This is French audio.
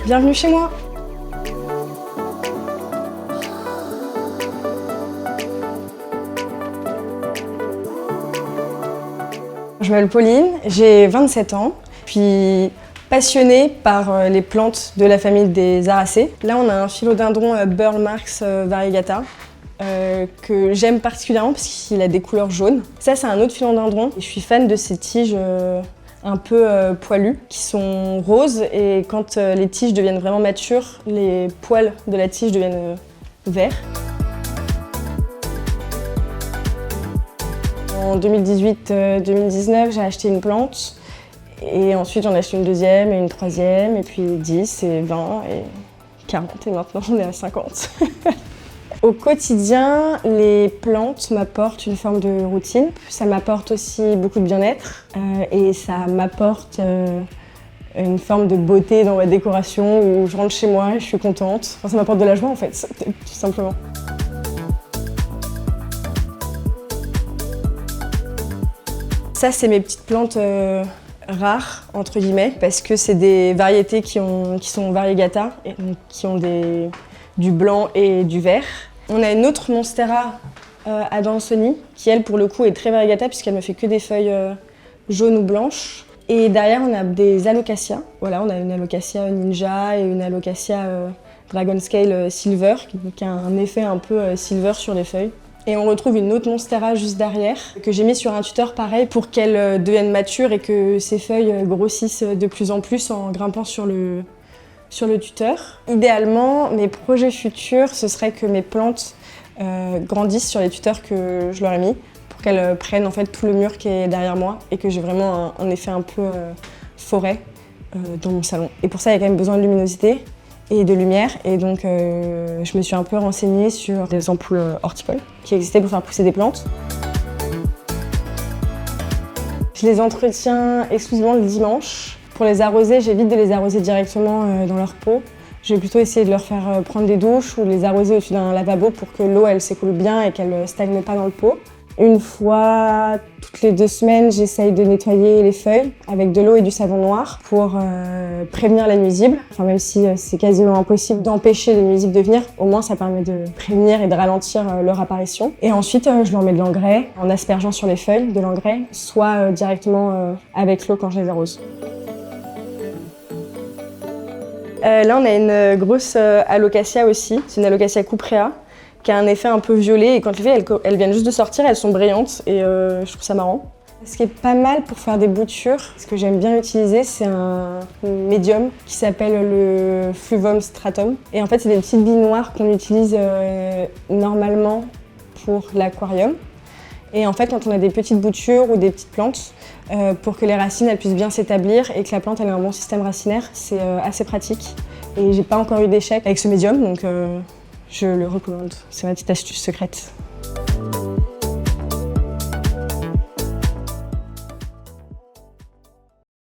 Bienvenue chez moi. Je m'appelle Pauline, j'ai 27 ans, puis passionnée par les plantes de la famille des Aracées. Là, on a un philodendron Burle Marx variegata que j'aime particulièrement parce qu'il a des couleurs jaunes. Ça, c'est un autre philodendron. Je suis fan de ces tiges un peu poilues qui sont roses et quand les tiges deviennent vraiment matures, les poils de la tige deviennent verts. En 2018-2019, j'ai acheté une plante et ensuite j'en ai acheté une deuxième et une troisième et puis 10 et 20 et 40 et maintenant on est à 50. Au quotidien, les plantes m'apportent une forme de routine. Ça m'apporte aussi beaucoup de bien-être et ça m'apporte une forme de beauté dans ma décoration où je rentre chez moi et je suis contente. Enfin, ça m'apporte de la joie en fait, tout simplement. Ça, c'est mes petites plantes rares, entre guillemets, parce que c'est des variétés qui sont variegata, et donc qui ont du blanc et du vert. On a une autre Monstera Adansonii, qui elle, pour le coup, est très variegata, puisqu'elle ne fait que des feuilles jaunes ou blanches. Et derrière, on a des alocasias. Voilà, on a une alocasia ninja et une alocasia Dragon Scale Silver, qui a un effet un peu silver sur les feuilles. Et on retrouve une autre Monstera juste derrière, que j'ai mis sur un tuteur pareil pour qu'elle devienne mature et que ses feuilles grossissent de plus en plus en grimpant sur le tuteur. Idéalement, mes projets futurs, ce serait que mes plantes grandissent sur les tuteurs que je leur ai mis, pour qu'elles prennent en fait tout le mur qui est derrière moi et que j'ai vraiment un effet un peu forêt dans mon salon. Et pour ça, il y a quand même besoin de luminosité et de lumière, et donc je me suis un peu renseignée sur des ampoules horticoles qui existaient pour faire pousser des plantes. Je les entretiens exclusivement le dimanche. Pour les arroser, j'évite de les arroser directement dans leur pot. Je vais plutôt essayer de leur faire prendre des douches ou de les arroser au-dessus d'un lavabo pour que l'eau elle s'écoule bien et qu'elle ne stagne pas dans le pot. Une fois toutes les 2 semaines, j'essaye de nettoyer les feuilles avec de l'eau et du savon noir pour prévenir les nuisibles. Enfin, même si c'est quasiment impossible d'empêcher les nuisibles de venir, au moins ça permet de prévenir et de ralentir leur apparition. Et ensuite, je leur mets de l'engrais en aspergeant sur les feuilles de l'engrais, soit directement avec l'eau quand je les arrose. Là, on a une grosse alocasia aussi, c'est une alocasia cuprea, qui a un effet un peu violet et quand les feuilles elles viennent juste de sortir, elles sont brillantes et je trouve ça marrant. Ce qui est pas mal pour faire des boutures, ce que j'aime bien utiliser, c'est un médium qui s'appelle le Fluvum stratum. Et en fait, c'est des petites billes noires qu'on utilise normalement pour l'aquarium. Et en fait, quand on a des petites boutures ou des petites plantes, pour que les racines elles puissent bien s'établir et que la plante elle ait un bon système racinaire, c'est assez pratique. Et j'ai pas encore eu d'échec avec ce médium, donc je le recommande. C'est ma petite astuce secrète.